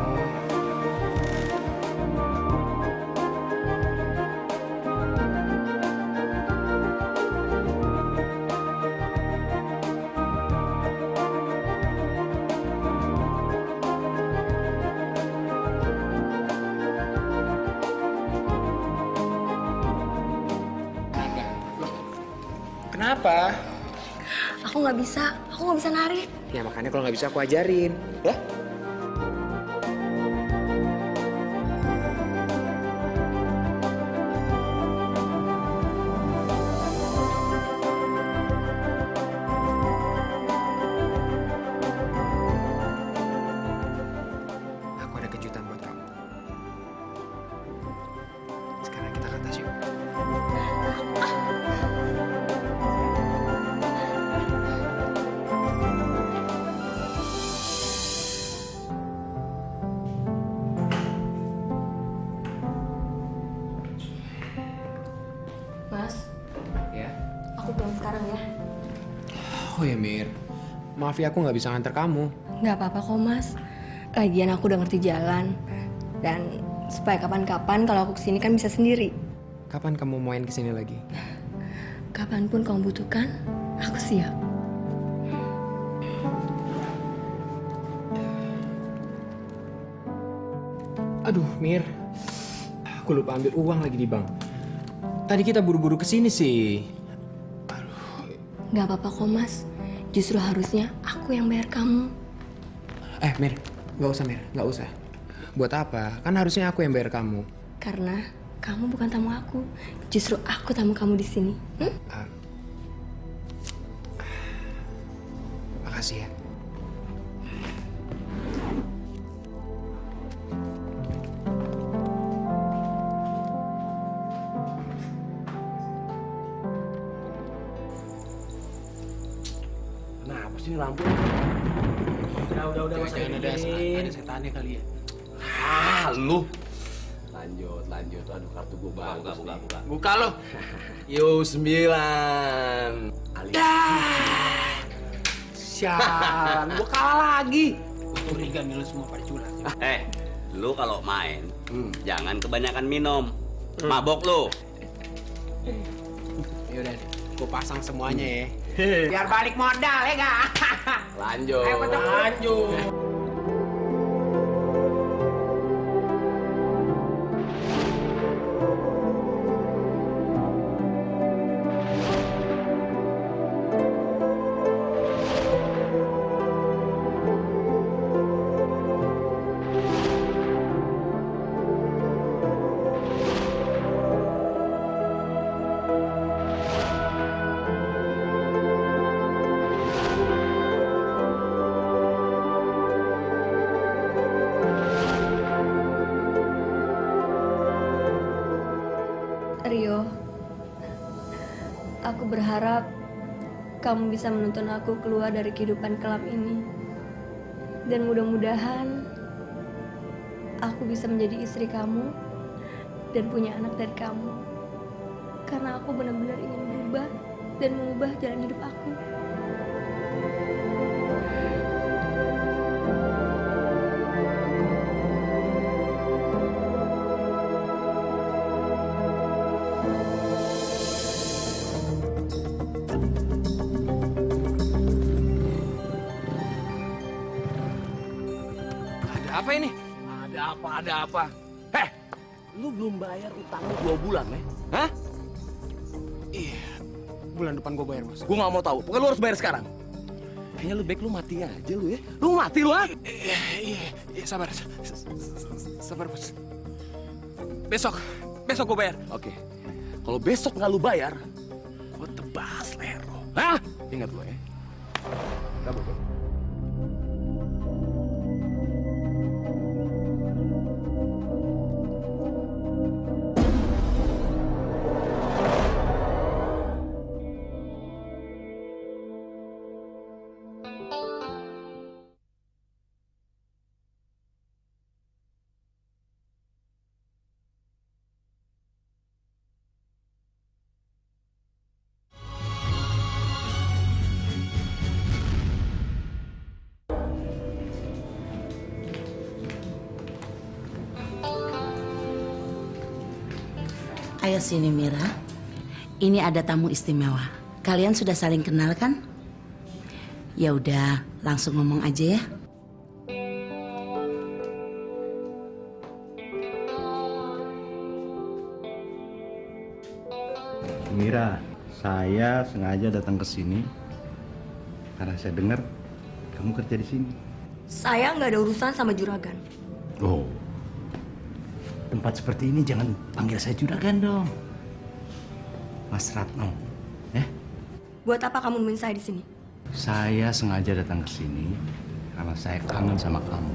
Kenapa? Aku nggak bisa nari. Ya makanya kalau nggak bisa aku ajarin, ya? Aku ada kejutan buat kamu. Sekarang kita ke atas yuk. Mas, Ya. aku pulang sekarang ya. Oh ya Mir, maaf ya aku nggak bisa nganter kamu. Nggak apa-apa kok, Mas. Lagian aku udah ngerti jalan. Dan supaya kapan-kapan kalau aku kesini kan bisa sendiri. Kapan kamu main kesini lagi? Kapanpun kamu butuhkan, aku siap. Aduh Mir, aku lupa ambil uang lagi di bank. Tadi kita buru-buru kesini sih. Nggak apa-apa kok, Mas. Justru harusnya aku yang bayar kamu. Mir, nggak usah Mir, nggak usah. Buat apa? Kan harusnya aku yang bayar kamu. Karena kamu bukan tamu aku. Justru aku tamu kamu di sini. Makasih ya. Kenapa sih ini lampu? Udah, Jangan ada setannya kali ya. Lu. Lanjut. Aduh, kartu gue bagus nih. Buka lo. Yo, 9. Sialan, gue kalah lagi. Curiga nih lu semua pada curhat. Lu kalau main, jangan kebanyakan minum. Mabok lu. Yaudah, gue pasang semuanya ya. Biar balik modal ya gak? Lanjut. Ayo ketemu. Lanjut. Rio, aku berharap kamu bisa menuntun aku keluar dari kehidupan kelam ini. Dan mudah-mudahan aku bisa menjadi istri kamu dan punya anak dari kamu. Karena aku benar-benar ingin berubah dan mengubah jalan hidup aku. Apa ini? Ada apa? Lu belum bayar utang lu 2 bulan, Hah? Iya, bulan depan gue bayar, Bos. Gue nggak mau tahu. Pokoknya lu harus bayar sekarang. Kayaknya lu baik lu mati aja lu ya. Lu mati lu, ah? Iya, sabar. Sabar, Bos. Besok gue bayar. Oke. Kalau besok nggak lu bayar, gue tebas leher lu. Hah? Ingat lu ya. Cabut. Ayo sini Mira. Ini ada tamu istimewa. Kalian sudah saling kenal kan? Ya udah, langsung ngomong aja ya. Mira, saya sengaja datang ke sini karena saya dengar kamu kerja di sini. Saya nggak ada urusan sama juragan. Oh, tempat seperti ini jangan panggil saya juragan dong, Mas Ratno. Buat apa kamu nemuin saya di sini? Saya sengaja datang ke sini karena saya kangen sama kamu.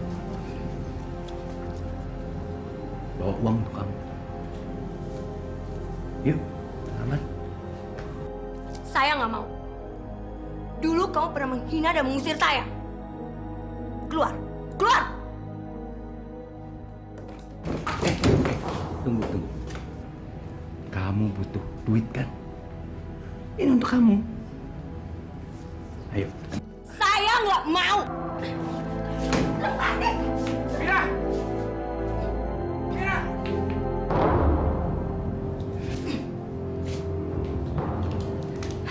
Bawa uang untuk kamu. Yuk, aman. Saya nggak mau. Dulu kamu pernah menghina dan mengusir saya. Keluar, keluar! Tunggu. Kamu butuh duit kan? Ini untuk kamu. Ayo. Saya nggak mau. Lepasin! Mira!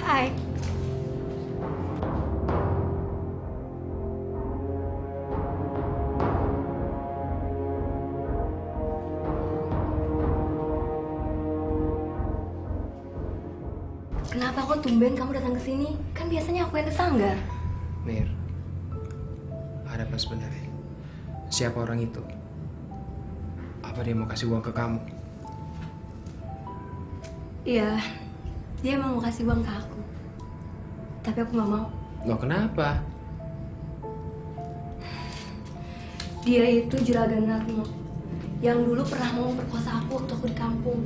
Hai. Kenapa kok tumben kamu datang ke sini? Kan biasanya aku yang ke Sanggar. Mir, ada apa sebenarnya? Siapa orang itu? Apa dia mau kasih uang ke kamu? Iya, dia emang mau kasih uang ke aku. Tapi aku nggak mau. Loh kenapa? Dia itu juragan Ratno yang dulu pernah mau memperkosa aku waktu aku di kampung.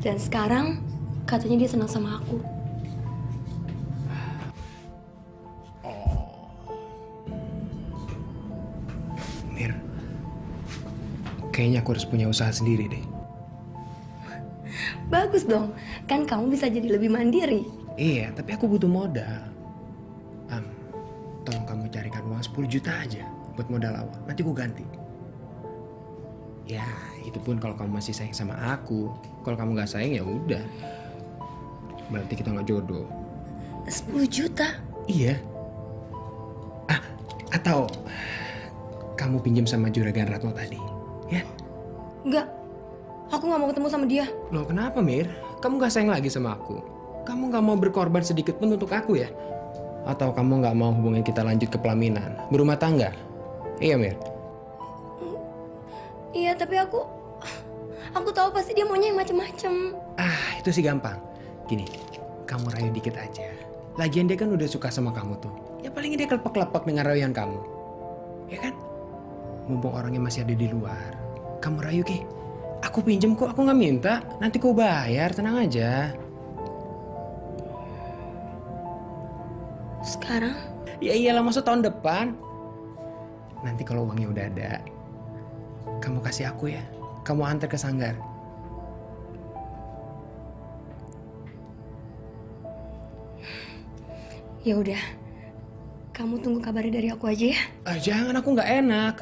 Dan sekarang katanya dia senang sama aku. Mir, kayaknya aku harus punya usaha sendiri deh. Bagus dong, kan kamu bisa jadi lebih mandiri. Iya, tapi aku butuh modal. Tolong kamu carikan uang 10 juta aja buat modal awal. Nanti aku ganti. Ya, itu pun kalau kamu masih sayang sama aku. Kalau kamu nggak sayang ya udah. Berarti kita nggak jodoh. 10 juta? Iya. Atau kamu pinjam sama juragan Ratno tadi, ya? Enggak, aku nggak mau ketemu sama dia. Loh kenapa Mir? Kamu nggak sayang lagi sama aku? Kamu nggak mau berkorban sedikit pun untuk aku ya? Atau kamu nggak mau hubungan kita lanjut ke pelaminan, berumah tangga? Iya Mir? Iya, tapi aku tahu pasti dia maunya yang macem-macem. Itu sih gampang. Gini, kamu rayu dikit aja. Lagian dia kan udah suka sama kamu tuh. Ya paling dia kelepek-kelepek dengan rayuan kamu. Ya kan? Mumpung orangnya masih ada di luar. Kamu rayu Ki. Aku pinjem kok, aku nggak minta. Nanti kau bayar, tenang aja. Sekarang? Ya iyalah, masa tahun depan. Nanti kalau uangnya udah ada, kamu kasih aku ya. Kamu antar ke sanggar. Ya udah, kamu tunggu kabarnya dari aku aja ya. Jangan, aku nggak enak.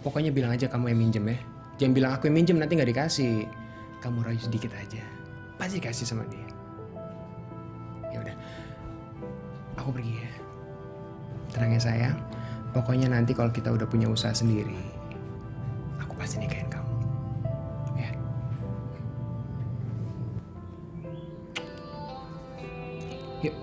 Pokoknya bilang aja kamu yang minjem ya. Jangan bilang aku yang minjem, nanti nggak dikasih. Kamu rayu sedikit aja, pasti dikasih sama dia. Ya udah, aku pergi ya. Tenang ya sayang. Pokoknya nanti kalau kita udah punya usaha sendiri, aku pasti nikahin kamu. Ya. Yuk.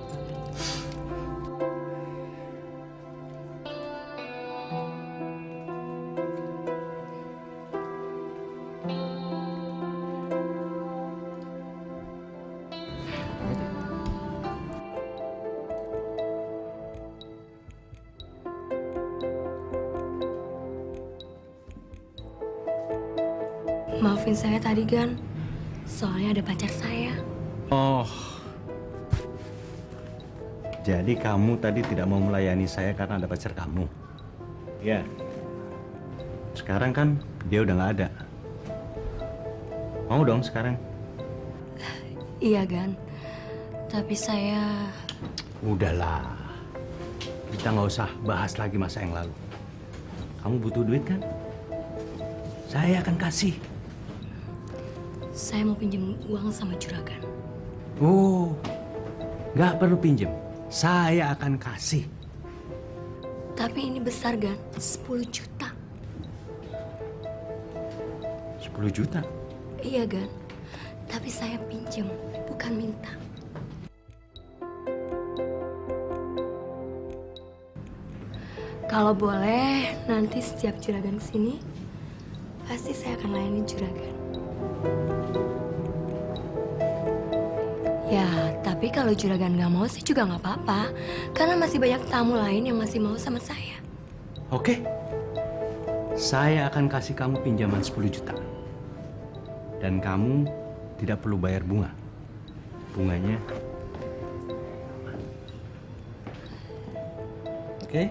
Maafin saya tadi, Gan. Soalnya ada pacar saya. Oh. Jadi kamu tadi tidak mau melayani saya karena ada pacar kamu? Ya. Sekarang kan dia udah nggak ada. Mau dong sekarang? Iya, Gan. Tapi saya... Udahlah. Kita nggak usah bahas lagi masa yang lalu. Kamu butuh duit kan? Saya akan kasih. Saya mau pinjam uang sama juragan. Oh, nggak perlu pinjam. Saya akan kasih. Tapi ini besar, Gan. 10 juta. 10 juta? Iya, Gan. Tapi saya pinjam, bukan minta. Kalau boleh, nanti setiap juragan kesini, pasti saya akan layani juragan. Ya, tapi kalau juragan nggak mau sih juga nggak apa-apa. Karena masih banyak tamu lain yang masih mau sama saya. Oke. Saya akan kasih kamu pinjaman 10 juta. Dan kamu tidak perlu bayar bunga. Bunganya... Oke.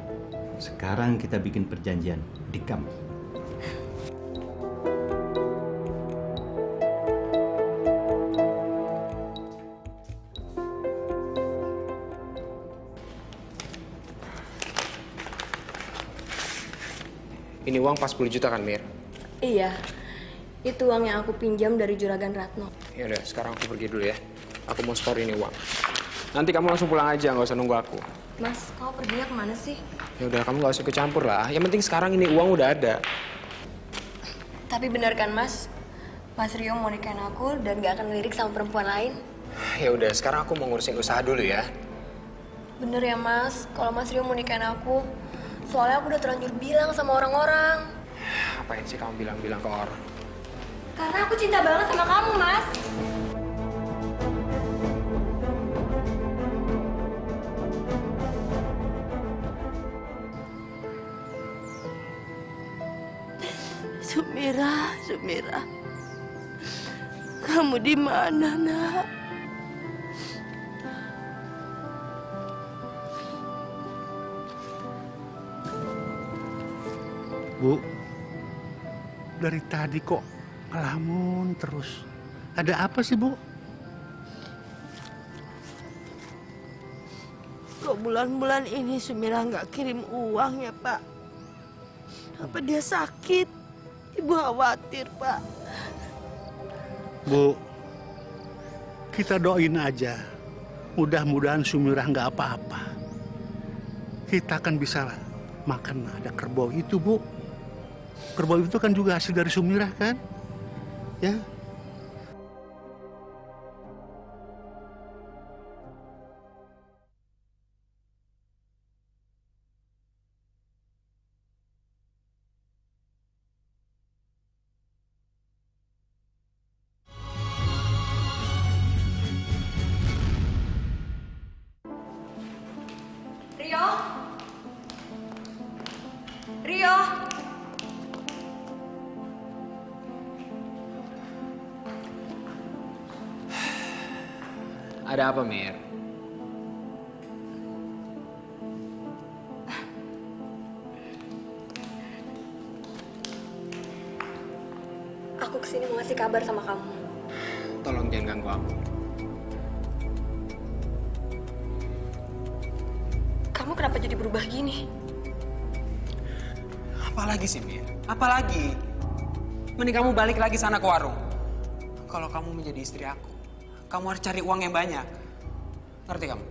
Sekarang kita bikin perjanjian di kamp. Ini uang pas 10 juta kan, Mir? Iya, itu uang yang aku pinjam dari juragan Ratno. Ya udah, sekarang aku pergi dulu ya. Aku mau store ini uang. Nanti kamu langsung pulang aja, nggak usah nunggu aku. Mas, kau perginya kemana sih? Ya udah, kamu nggak usah ikut campur lah. Yang penting sekarang ini uang udah ada. Tapi benar kan, Mas? Mas Rio mau nikahin aku dan gak akan ngelirik sama perempuan lain. Ya udah, sekarang aku mau ngurusin usaha dulu ya. Bener ya, Mas? Kalau Mas Rio mau nikahin aku, soalnya aku udah terlanjur bilang sama orang-orang. Apain sih kamu bilang-bilang ke orang? Karena aku cinta banget sama kamu, Mas. Sumira, Sumira. Kamu di mana, Nak? Bu, dari tadi kok ngelamun terus. Ada apa sih, Bu? Kok bulan-bulan ini Sumira nggak kirim uang ya, Pak? Apa dia sakit? Ibu khawatir, Pak. Bu, kita doain aja. Mudah-mudahan Sumira nggak apa-apa. Kita kan bisa makan ada kerbau itu, Bu. Kerbau itu kan juga hasil dari Sumira, kan? Ya. Rio? Rio? Ada apa, Mir? Aku kesini mau ngasih kabar sama kamu. Tolong jangan ganggu aku. Kamu kenapa jadi berubah gini? Apalagi sih, Mir? Apalagi? Mending kamu balik lagi sana ke warung. Kalau kamu menjadi istri aku, kamu harus cari uang yang banyak. Ngerti kamu?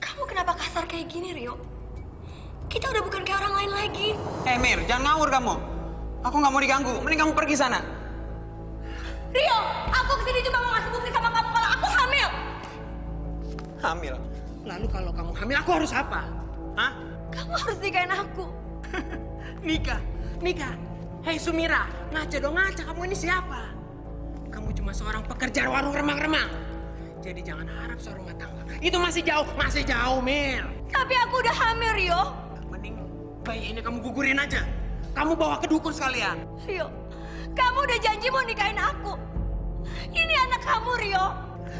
Kamu kenapa kasar kayak gini, Rio? Kita udah bukan kayak orang lain lagi. Mir, jangan ngawur kamu. Aku nggak mau diganggu. Mending kamu pergi sana. Rio, aku kesini cuma mau ngasih bukti sama kamu kalau aku hamil. Hamil? Lalu kalau kamu hamil, aku harus apa? Hah? Kamu harus nikahin aku. Nikah? Nikah? Hei Sumira, ngaca dong ngaca. Kamu ini siapa? Kamu cuma seorang pekerja warung remang-remang. Jadi jangan harap seorang rumah tangga. Itu masih jauh, Mir. Tapi aku udah hamil, Rio. Mending bayi ini kamu gugurin aja. Kamu bawa ke dukun sekalian. Rio, kamu udah janji mau nikahin aku. Ini anak kamu, Rio.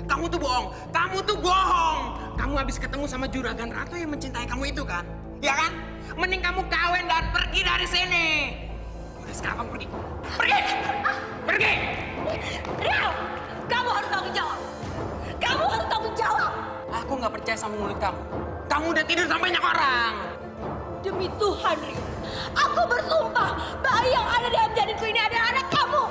Kamu tuh bohong. Kamu tuh bohong. Kamu habis ketemu sama juragan Ratu yang mencintai kamu itu kan? Ya kan? Mending kamu kawin dan pergi dari sini. Udah sekarang kamu pergi. Pergi! Pergi! Rio, kamu harus tanggung jawab. Kamu harus tanggung jawab. Aku nggak percaya sama mulut kamu. Kamu udah tidur sama banyak orang. Demi Tuhan, Rio. Aku bersumpah bayi yang ada di dalam janinku ini adalah anak kamu.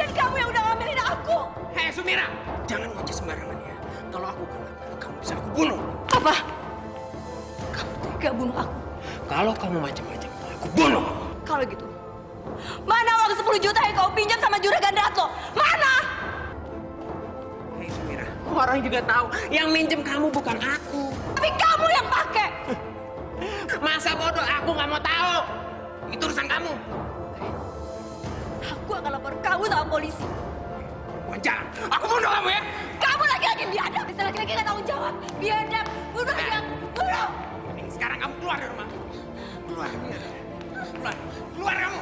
Dan kamu yang udah ngambilin aku. Hei Sumira, jangan ngoceh sembarangan ya. Kalau aku kalah, kamu bisa aku bunuh. Apa? Kamu tega bunuh aku? Kalau kamu macam-macam, aku bunuh. Kalau gitu, mana uang 10 juta yang kau pinjam sama juragan Ratlo? Mana? Hei Sumira, orang juga tahu yang minjem kamu bukan aku. Tapi kamu yang pakai. Masa bodoh, aku nggak mau tahu. Itu urusan kamu. Aku akan lapor kamu sama polisi. Jangan, aku bunuh kamu ya. Kamu laki-laki biadab, bisa laki-laki nggak tanggung jawab. Biadab, bunuh aja aku, bunuh. Sekarang kamu keluar dari rumah. Keluar. Keluar. Keluar kamu.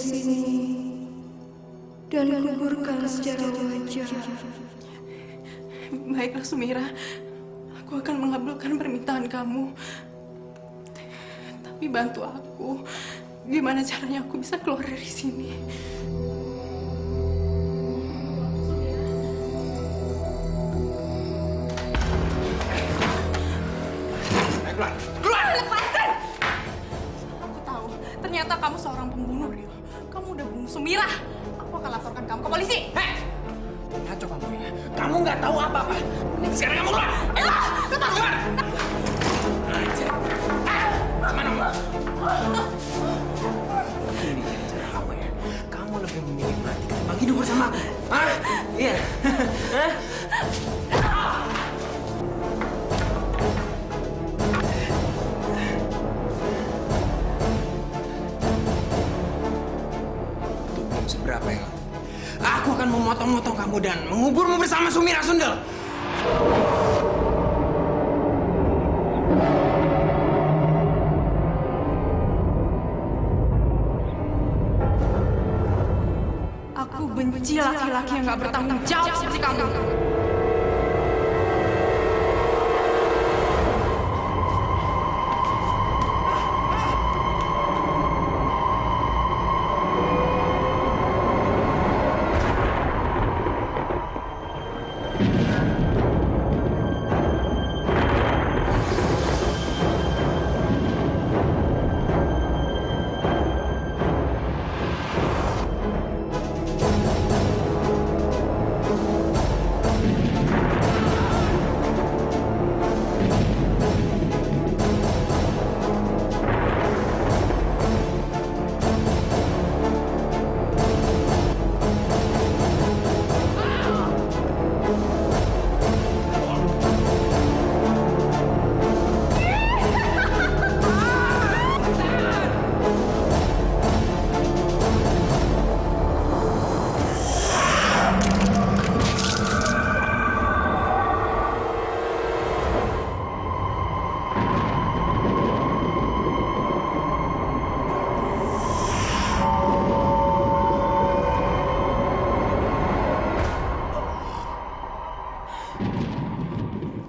sini dan kuburkan secara wajar. Baiklah Sumira, aku akan mengabulkan permintaan kamu. Tapi bantu aku, gimana caranya aku bisa keluar dari sini? Keluar! Lepasin! Aku tahu, ternyata kamu seorang pembunuh, Rio. Kamu udah bunuh Sumira. Aku akan laporkan kamu ke polisi. Hei! Ngaco kamu ya. Kamu nggak tahu apa-apa. Sekarang kamu keluar! Lepas! Keluar! Mana Mbak? Ini cara kamu ya. Kamu lebih memilih mati ketimbang hidup bersama aku. Hah? Iya. Hah? Itu belum seberapa ya. Aku akan memotong-motong kamu dan menguburmu bersama Sumira Sundel. Aku benci laki-laki yang gak bertanggung jawab seperti kamu.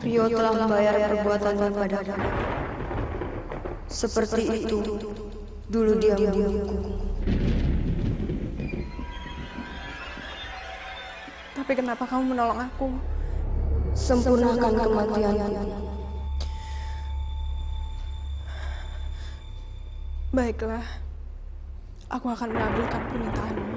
Rio telah membayar perbuatannya padaku. Seperti itu, dulu dia membunuhku. Tapi kenapa kamu menolong aku? Sempurnakan kematianku. Baiklah, aku akan mengabulkan permintaanmu.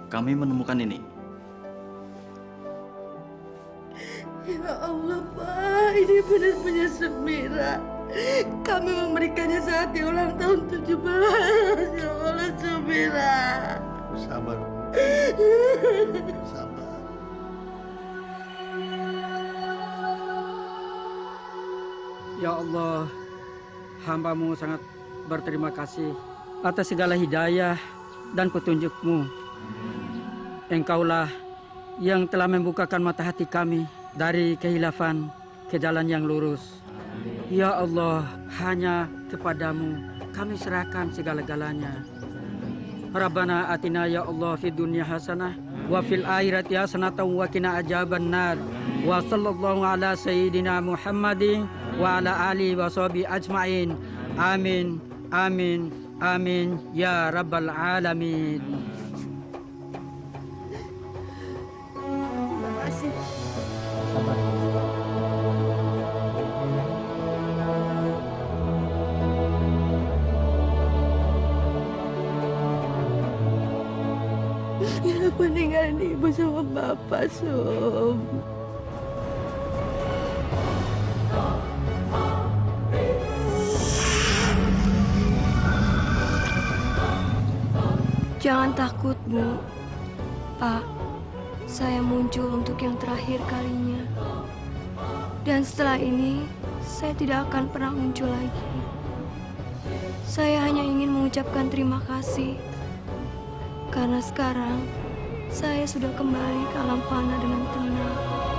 Kami menemukan ini. Ya Allah, Pak, ini benar-benar Sumira. Kami memberikannya saat di ulang tahun 17. Ya Allah, Sumira. Sabar. Sabar. Ya Allah, hamba-Mu sangat berterima kasih atas segala hidayah dan petunjuk-Mu Engkaulah yang telah membukakan mata hati kami dari kehilafan ke jalan yang lurus. Ya Allah, hanya kepadamu kami serahkan segala-galanya. Rabbana atina ya Allah fid dunya hasanah wa fil akhirati hasanah wa qina adzabannar. Wa sallallahu ala sayyidina Muhammadin wa ala alihi wa sahbihi ajmain. Amin. Amin. Amin ya rabbal alamin. Terima kasih. Aku ninggalin ibu sama bapak, Sum. Jangan takut, Bu. Pak, saya muncul untuk yang terakhir kalinya. Dan setelah ini, saya tidak akan pernah muncul lagi. Saya hanya ingin mengucapkan terima kasih. Karena sekarang, saya sudah kembali ke alam fana dengan tenang.